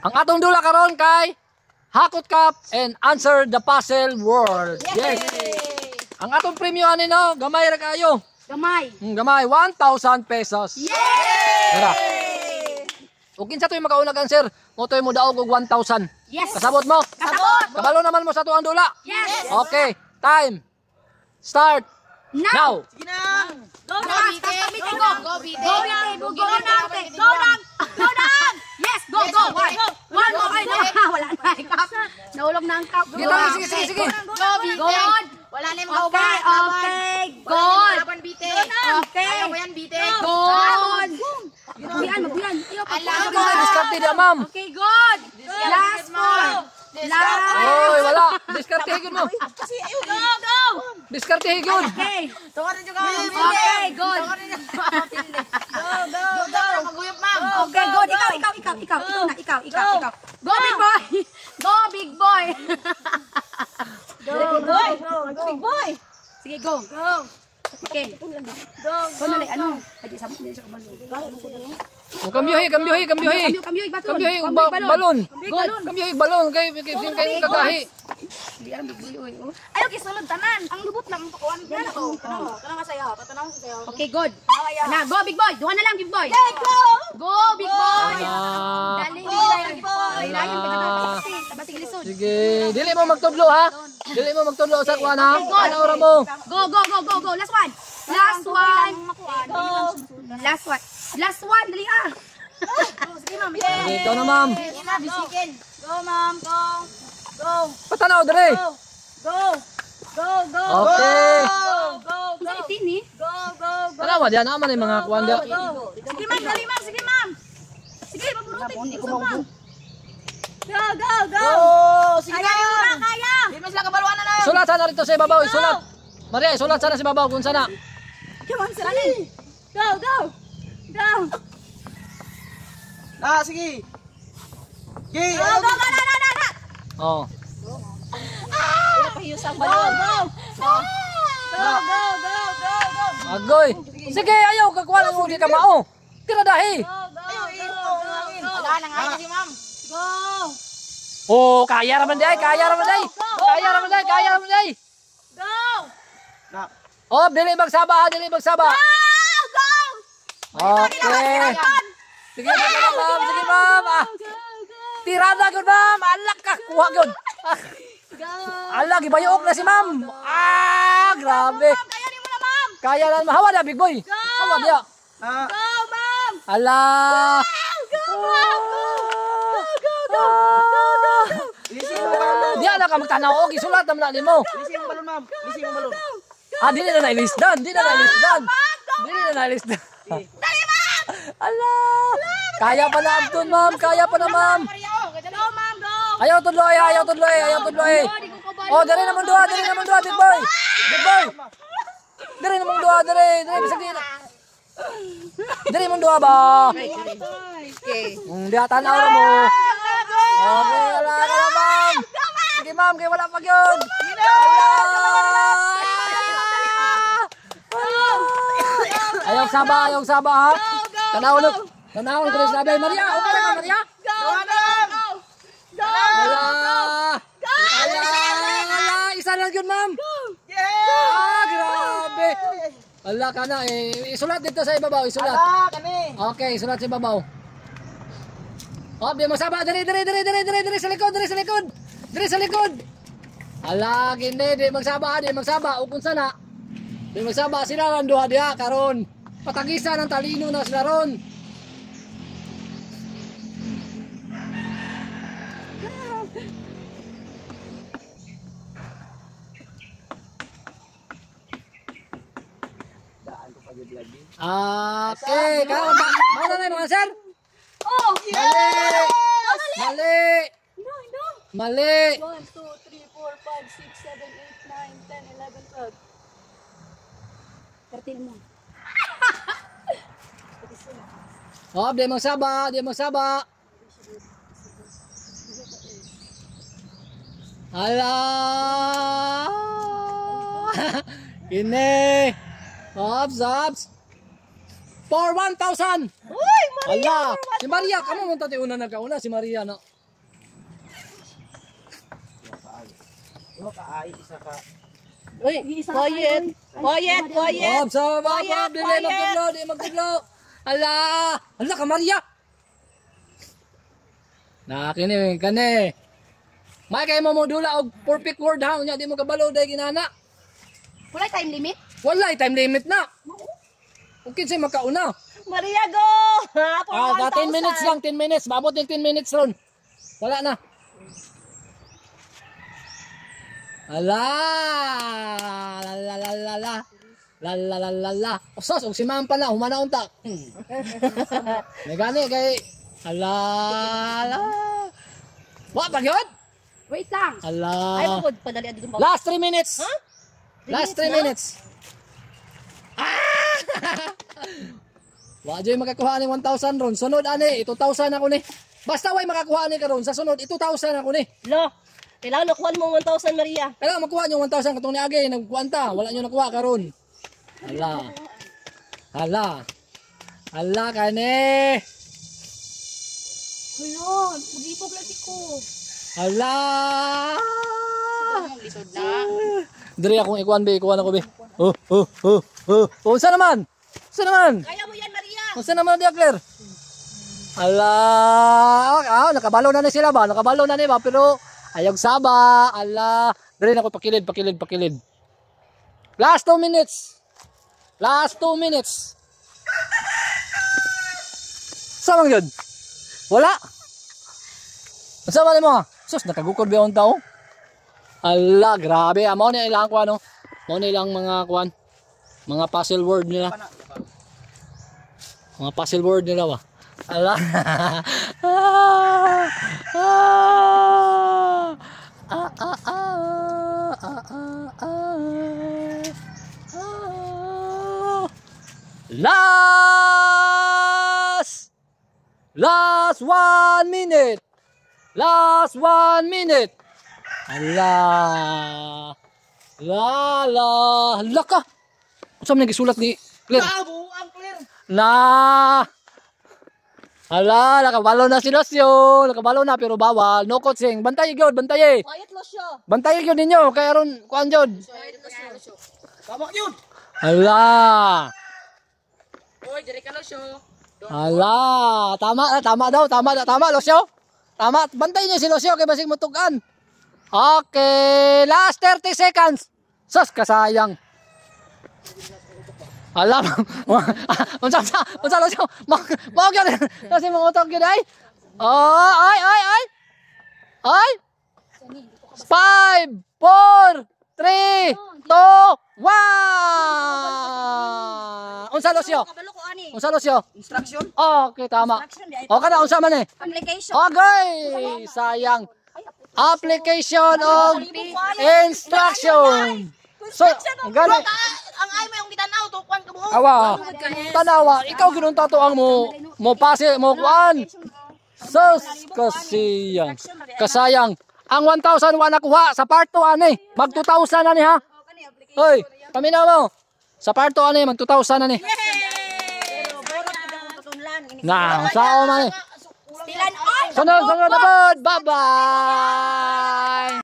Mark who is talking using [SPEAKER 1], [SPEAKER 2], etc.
[SPEAKER 1] Ang atong dula karon kay Hakot Cup and Answer the Puzzle World. Yes. Ang atong premyo ani no, gamay ra kayo.
[SPEAKER 2] Gamay.
[SPEAKER 1] Gamay 1,000 pesos.
[SPEAKER 2] Yay!
[SPEAKER 1] Tara. Ug kinsa toy makauna kan sir? Mo toy mo daog og 1,000.
[SPEAKER 2] Yes.
[SPEAKER 1] Kasabot mo?
[SPEAKER 2] Kasabot.
[SPEAKER 1] Kabalo naman mo sa tuang dula.
[SPEAKER 2] Yes.
[SPEAKER 1] Okay, time. Start. Now.
[SPEAKER 3] Sige na.
[SPEAKER 2] Go, bite. Go, go, bite. Go, bite. Go, bite. Go, lang. Go, lang. Yes, go, go. One more. Ay, wala na. Cup. Nahulog na ang cup.
[SPEAKER 1] Sige.
[SPEAKER 2] Go, bite.
[SPEAKER 4] Wala na yung
[SPEAKER 2] Okay, okay. Good.
[SPEAKER 4] Laban bite.
[SPEAKER 2] Okay.
[SPEAKER 4] Ayaw mo yan bite.
[SPEAKER 2] Good. Magbiyan.
[SPEAKER 4] Alam
[SPEAKER 1] Sige, diskarte dia, ma'am.
[SPEAKER 2] Okay, good. Last one. Last.
[SPEAKER 1] Oy, wala. Diskarte gyud mo.
[SPEAKER 2] Go, go.
[SPEAKER 1] Diskarte gyud.
[SPEAKER 2] Okay.
[SPEAKER 4] Tungan na ka.
[SPEAKER 2] Okay, good.
[SPEAKER 4] Go. Maguyop, ma'am.
[SPEAKER 2] Okay, good. Ikaw. Go, big boy. Go, big boy. Big boy. Sige, go. Okay. Go. Nali, ano? Pwede sabot niya sa kabalo.
[SPEAKER 1] Kambyuhi.
[SPEAKER 2] Kamyoy, bato.
[SPEAKER 1] Kambyuhi balon.
[SPEAKER 2] Good.
[SPEAKER 1] Kambyuhi balon kay kagahi.
[SPEAKER 2] Di alam big boy. Ayaw kisulod tanan. Ang lubot lang ang tukuan.
[SPEAKER 4] Tanong masaya. Patanong ko sa'yo.
[SPEAKER 2] Okay, good. Na, go big boy. Duha na lang big boy. Go big boy. Dali big boy. Layan pa tabas lisod.
[SPEAKER 1] Sige, dili mo magtudlo ha. Dili mo magtudlo sa kuan ha. Ano ora mo?
[SPEAKER 2] Go. Last one. Last one, dali ah.
[SPEAKER 4] Sige, ma'am.
[SPEAKER 1] Ikaw na ma'am.
[SPEAKER 4] Bisikin. Go, ma'am. Go.
[SPEAKER 1] Patanaw dire.
[SPEAKER 4] Go.
[SPEAKER 1] Okay.
[SPEAKER 2] Sa itin eh.
[SPEAKER 4] Go.
[SPEAKER 1] Tanawa diyan naman yung mga kuan dia.
[SPEAKER 2] Sige ma'am, dali ma'am. Sige ma'am. Sige, maburutin. Go.
[SPEAKER 4] Sige na.
[SPEAKER 2] Kaya.
[SPEAKER 4] Hindi mo sila kabaluan na lang.
[SPEAKER 1] Sulat sana rito sa ibabaw, isulat. Maria, isulat sana sa ibabaw kung sana.
[SPEAKER 2] Come on, Sally. Go.
[SPEAKER 3] Sige. Okay.
[SPEAKER 2] Go.
[SPEAKER 1] Oh. Agoy. Sige, ayaw ka kuan mo di ka mao. Tira dahi.
[SPEAKER 4] Wala na nga kasi, ma'am.
[SPEAKER 1] Oh, kaya raman day. Oh, dili magsaba. Okay. Sige, ma'am. Tirada gyud ma'am. Alak ka kuha gyud. Ala gibayok na si ma'am. Grabe. Kaya na mahawa na big boy. Hawa dia. Ala. Dia na ka magtanaw og isulat naman nimo.
[SPEAKER 3] Lisi yung balon, ma'am. Lisi yung balon.
[SPEAKER 1] Dili na nailisdan. Dili na nailisdan. Ala. Kaya pa na Abdon, ma'am. Ma'am. Ayaw tudloy. Oh, dire naman dua, big boy. Dire naman dua, bisag dili. Dire naman dua ba?
[SPEAKER 4] Okay.
[SPEAKER 1] Di tanaw ra mo. Okay, ala, ma'am. Sige, ma'am, kay wala pa gyud. Ayaw saba ha. Tanawon ko sabi Maria, okay ka Maria? Isa lang yun, ma'am. Grabe. Ala ka na isulat dito sa ibabaw, isulat. Okay, isulat sa ibabaw. Oh, di mo saba, dire sa likod. Ala, gini, di magsaba, ukon sana. Di magsaba sila lang duha diha karon. Patagisan ng talino na sila ron. Okay, karon mana na mga sir?
[SPEAKER 2] Oh,
[SPEAKER 1] Mali.
[SPEAKER 2] 1, 2, 3, 4, 5, 6, 7, 8, 9, 10, 11, 12. Kartil mo.
[SPEAKER 1] Oh, di magsaba. Ala. Kini. Ops. For 1,000.
[SPEAKER 2] Uy, Maria!
[SPEAKER 1] Ala. Si Maria, kamu mo tati una nagkauna si Maria no.
[SPEAKER 4] Uy, quiet. Quiet, quiet.
[SPEAKER 1] Bob, sa Bob, di magkudlo. Ala ka Maria. Kani. May kay mo dula og perfect word ha, unya di mo kabalo day ginana.
[SPEAKER 2] Wala time limit.
[SPEAKER 1] Wala time limit na. Okay say makauna.
[SPEAKER 4] Maria, go! Ha,
[SPEAKER 1] 10 minutes lang, 10 minutes. Babot ng 10 minutes ron. Wala na. La. Osos, og si Ma'am pa na, humana unta. May gani kay Wa pa gyud?
[SPEAKER 2] Wait lang.
[SPEAKER 4] Ay, pagod, padali dito ba?
[SPEAKER 1] Last 3 minutes.
[SPEAKER 4] Ha?
[SPEAKER 1] Last 3 minutes. Wa jay makakuha ni 1,000 ron. Sunod ani, 2,000 ako ni. Basta way makakuha ni karon sa sunod, 2,000 ako ni.
[SPEAKER 4] Lo, kailangan nakuha mo 1,000, Maria.
[SPEAKER 1] Kailangan makuha nyo 1,000 katong ni Agay, nagkuwanta, wala nyo nakuha karon. Hala kani.
[SPEAKER 2] Hello, mag-ipog lagi ko.
[SPEAKER 1] Hala.
[SPEAKER 2] Lisod na.
[SPEAKER 1] Diri akong ikuan ako be. Unsa naman?
[SPEAKER 4] Kaya mo yan, Maria.
[SPEAKER 1] Unsa naman dia clear? Nakabalo na ni sila ba? Nakabalo na ni ba pero ayog saba. Diri na ko pakilid. Last 2 minutes. Sama gyud. Wala. Unsa man mo? Sus nakagukod ba yung tao? Grabe. Amo ni ilang kuan no. Mo ni ilang mga kuan. Mga puzzle word nila. Mga puzzle word nila ba? Last 1 minute. Last 1 minute. Laka. Unsa man gisulat ni Clear?
[SPEAKER 3] Ang clear.
[SPEAKER 1] Nakabalo na si Lucio. Nakabalo na pero bawal. No coaching. Bantay gyud, bantay.
[SPEAKER 4] Quiet, Lucio.
[SPEAKER 1] Bantay gyud ninyo kay aron kuan jud.
[SPEAKER 3] Tama yun.
[SPEAKER 4] Uy, dire ka, Lucio.
[SPEAKER 1] Tama daw, Lucio. Tama, bantay niyo si Lucio kay basig mutugan. Okay, last 30 seconds. Sus, kasayang. Unsa Lucio? Mao gyud. Kasi mga utok gyud ay. Ay. 5, 4, 3, 2, 1. Unsa Lucio?
[SPEAKER 4] Kabalo ko, ani.
[SPEAKER 1] Unsa Lucio?
[SPEAKER 3] Instruction.
[SPEAKER 1] Okay, tama. O kada unsa man eh?
[SPEAKER 2] Application.
[SPEAKER 1] Okay, sayang. Application of instruction. So, gani.
[SPEAKER 4] Ang ay mo yung gitanaw, tukuan ka buo.
[SPEAKER 1] Awa. Tanawa, ikaw ginunta to ang mo pase mo kuan. Sus, kasayang. Ang 1,000 wa nakuha sa part 2 ani. Mag 2,000 na ni ha. Hoy, paminaw mo. Sa part 2 ani mag 2,000 na ni. Sao man.
[SPEAKER 2] Stilan on.
[SPEAKER 1] Sunod na pod. Bye-bye.